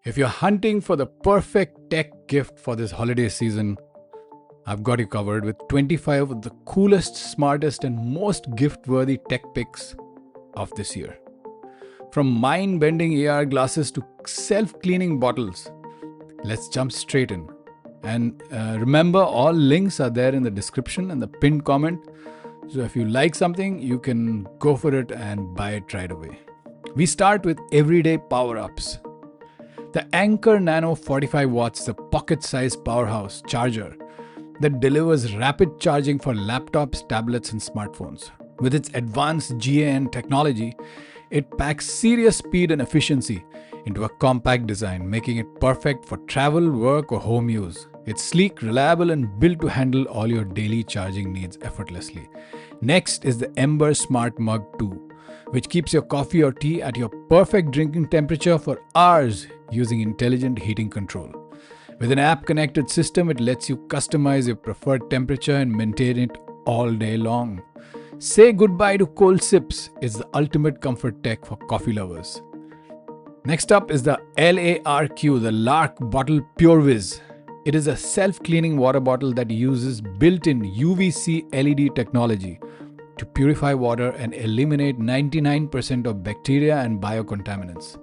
If you're hunting for the perfect tech gift for this holiday season, I've got you covered with 25 of the coolest, smartest, and most gift worthy tech picks of this year. From mind bending AR glasses to self cleaning bottles, let's jump straight in. And remember, all links are there in the description and the pinned comment. So if you like something, you can go for it and buy it right away. We start with everyday power ups. The Anchor Nano 45 watts is a pocket-sized powerhouse charger that delivers rapid charging for laptops, tablets, and smartphones. With its advanced GaN technology, it packs serious speed and efficiency into a compact design, making it perfect for travel, work, or home use. It's sleek, reliable, and built to handle all your daily charging needs effortlessly. Next is the Ember Smart Mug 2, which keeps your coffee or tea at your perfect drinking temperature for hours using intelligent heating control. With an app-connected system, it lets you customize your preferred temperature and maintain it all day long. Say goodbye to cold sips. It's the ultimate comfort tech for coffee lovers. Next up is the LARQ, the Lark Bottle Pure Whiz. It is a self-cleaning water bottle that uses built-in UVC LED technology to purify water and eliminate 99% of bacteria and biocontaminants.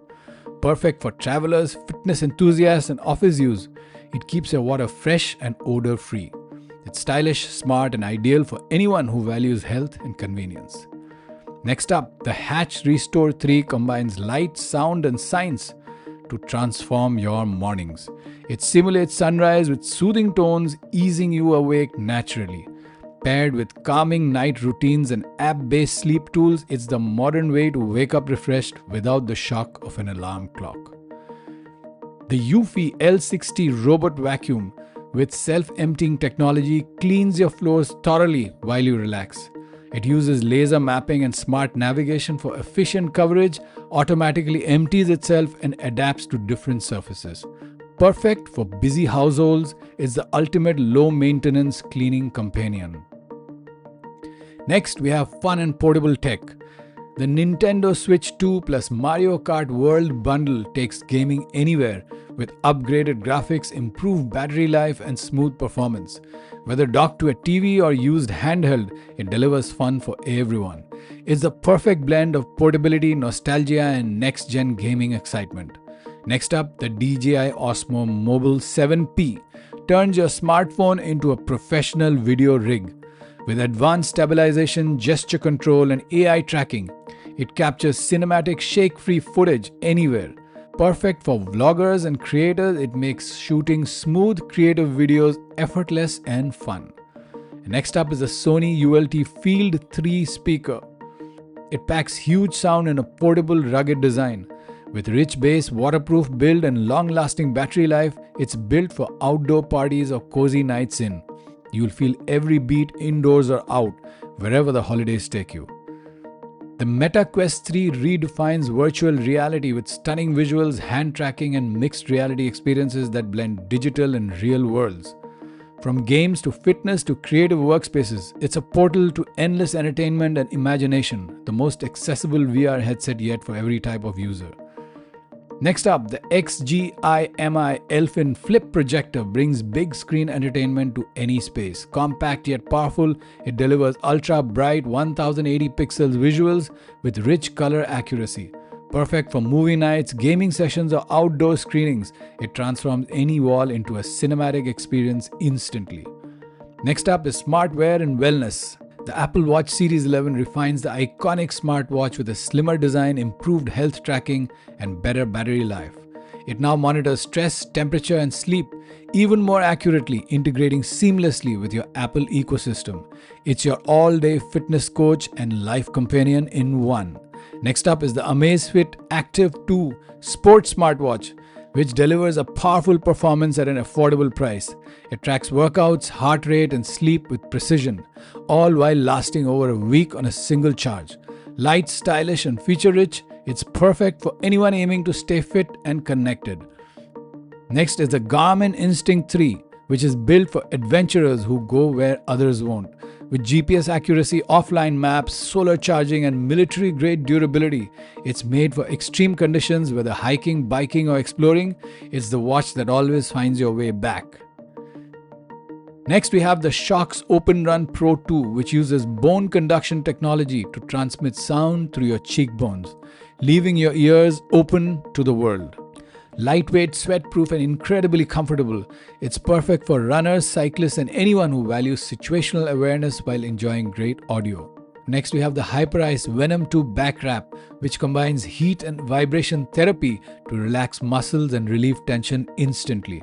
Perfect for travelers, fitness enthusiasts, and office use, it keeps your water fresh and odor-free. It's stylish, smart, and ideal for anyone who values health and convenience. Next up, the Hatch Restore 3 combines light, sound, and science to transform your mornings. It simulates sunrise with soothing tones, easing you awake naturally. Paired with calming night routines and app-based sleep tools, it's the modern way to wake up refreshed without the shock of an alarm clock. The Eufy L60 robot vacuum with self-emptying technology cleans your floors thoroughly while you relax. It uses laser mapping and smart navigation for efficient coverage, automatically empties itself and adapts to different surfaces. Perfect for busy households, it's the ultimate low-maintenance cleaning companion. Next, we have fun and portable tech. The Nintendo Switch 2 plus Mario Kart World Bundle takes gaming anywhere with upgraded graphics, improved battery life, and smooth performance. Whether docked to a TV or used handheld, it delivers fun for everyone. It's the perfect blend of portability, nostalgia, and next-gen gaming excitement. Next up, the DJI Osmo Mobile 7P turns your smartphone into a professional video rig. With advanced stabilization, gesture control, and AI tracking, it captures cinematic shake-free footage anywhere. Perfect for vloggers and creators, it makes shooting smooth, creative videos effortless and fun. Next up is the Sony ULT Field 3 speaker. It packs huge sound in a portable, rugged design. With rich bass, waterproof build, and long-lasting battery life, it's built for outdoor parties or cozy nights in. You'll feel every beat indoors or out, wherever the holidays take you. The Meta Quest 3 redefines virtual reality with stunning visuals, hand tracking, and mixed reality experiences that blend digital and real worlds. From games to fitness to creative workspaces, it's a portal to endless entertainment and imagination, the most accessible VR headset yet for every type of user. Next up, the XGIMI Elfin Flip Projector brings big screen entertainment to any space. Compact yet powerful, it delivers ultra bright 1080 pixels visuals with rich color accuracy. Perfect for movie nights, gaming sessions, or outdoor screenings, it transforms any wall into a cinematic experience instantly. Next up is smartwear and wellness. The Apple Watch Series 11 refines the iconic smartwatch with a slimmer design, improved health tracking, and better battery life. It now monitors stress, temperature, and sleep even more accurately, integrating seamlessly with your Apple ecosystem. It's your all-day fitness coach and life companion in one. Next up is the Amazfit Active 2 Sports Smartwatch, which delivers a powerful performance at an affordable price. It tracks workouts, heart rate, and sleep with precision, all while lasting over a week on a single charge. Light, stylish, and feature-rich, it's perfect for anyone aiming to stay fit and connected. Next is the Garmin Instinct 3, which is built for adventurers who go where others won't. With GPS accuracy, offline maps, solar charging, and military-grade durability, it's made for extreme conditions, whether hiking, biking, or exploring. It's the watch that always finds your way back. Next, we have the Shox Open Run Pro 2, which uses bone conduction technology to transmit sound through your cheekbones, leaving your ears open to the world. Lightweight, sweat-proof, and incredibly comfortable, it's perfect for runners, cyclists, and anyone who values situational awareness while enjoying great audio. Next, we have the Hyperice Venom 2 Back Wrap, which combines heat and vibration therapy to relax muscles and relieve tension instantly.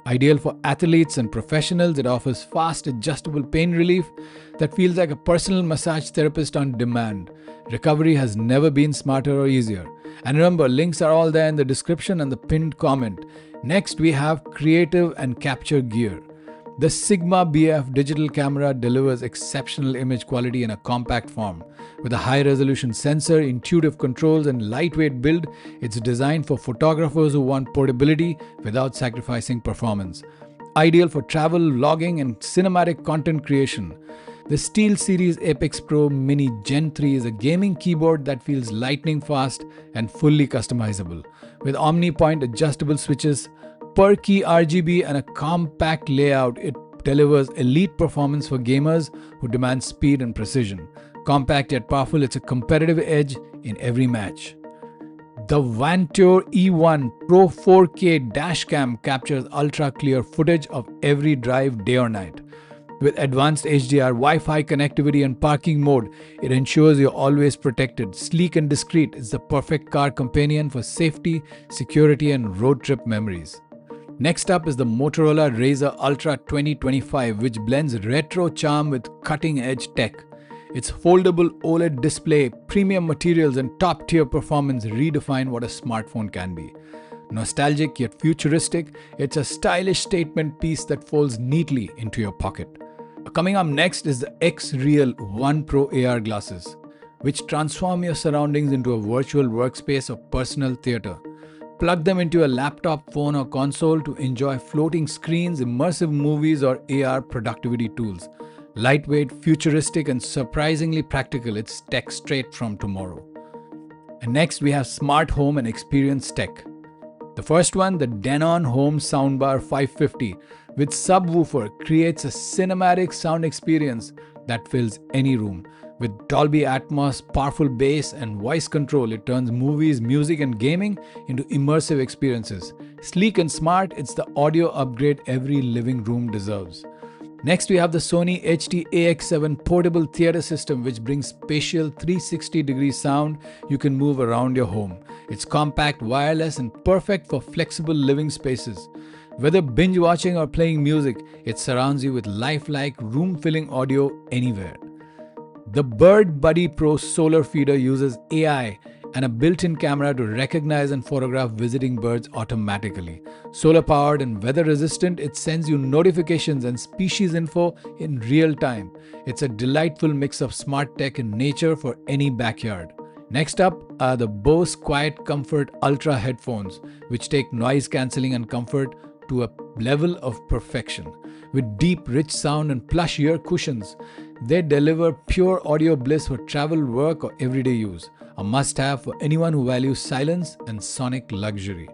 Ideal for athletes and professionals, it offers fast, adjustable pain relief that feels like a personal massage therapist on demand. Recovery has never been smarter or easier. And remember, links are all there in the description and the pinned comment. Next, we have Creative and Capture Gear. The Sigma BF digital camera delivers exceptional image quality in a compact form. With a high-resolution sensor, intuitive controls, and lightweight build, it's designed for photographers who want portability without sacrificing performance. Ideal for travel, vlogging, and cinematic content creation. The SteelSeries Apex Pro Mini Gen 3 is a gaming keyboard that feels lightning fast and fully customizable. With OmniPoint adjustable switches, per key RGB, and a compact layout, it delivers elite performance for gamers who demand speed and precision. Compact yet powerful, it's a competitive edge in every match. The Vanture E1 Pro 4K dashcam captures ultra-clear footage of every drive, day or night. With advanced HDR, Wi-Fi connectivity, and parking mode, it ensures you're always protected. Sleek and discreet, it's the perfect car companion for safety, security, and road trip memories. Next up is the Motorola Razr Ultra 2025, which blends retro charm with cutting-edge tech. Its foldable OLED display, premium materials, and top-tier performance redefine what a smartphone can be. Nostalgic yet futuristic, it's a stylish statement piece that folds neatly into your pocket. Coming up next is the X-Real 1 Pro AR glasses, which transform your surroundings into a virtual workspace or personal theater. Plug them into a laptop, phone, or console to enjoy floating screens, immersive movies, or AR productivity tools. Lightweight, futuristic, and surprisingly practical, it's tech straight from tomorrow. And next, we have smart home and experience tech. The first one, the Denon Home Soundbar 550 with subwoofer, creates a cinematic sound experience that fills any room. With Dolby Atmos, powerful bass, and voice control, it turns movies, music, and gaming into immersive experiences. Sleek and smart, it's the audio upgrade every living room deserves. Next, we have the Sony HD-AX7 portable theater system, which brings spatial 360-degree sound you can move around your home. It's compact, wireless, and perfect for flexible living spaces. Whether binge watching or playing music, it surrounds you with lifelike, room-filling audio anywhere. The Bird Buddy Pro solar feeder uses AI and a built-in camera to recognize and photograph visiting birds automatically. Solar-powered and weather-resistant, it sends you notifications and species info in real time. It's a delightful mix of smart tech and nature for any backyard. Next up are the Bose Quiet Comfort Ultra headphones, which take noise cancelling and comfort to a level of perfection. With deep, rich sound and plush ear cushions, they deliver pure audio bliss for travel, work, or everyday use. A must-have for anyone who values silence and sonic luxury.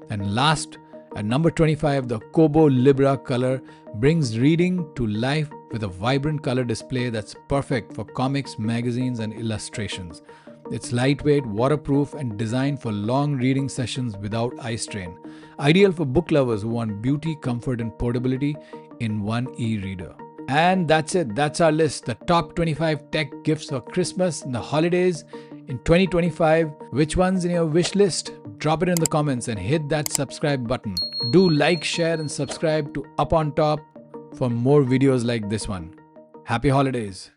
And last, at number 25, the Kobo Libra Color brings reading to life with a vibrant color display that's perfect for comics, magazines, and illustrations. It's lightweight, waterproof, and designed for long reading sessions without eye strain. Ideal for book lovers who want beauty, comfort, and portability in one e-reader. And that's it. That's our list. The top 25 tech gifts for Christmas and the holidays in 2025. Which one's in your wish list? Drop it in the comments and hit that subscribe button. Do like, share, and subscribe to Up on Top for more videos like this one. Happy holidays.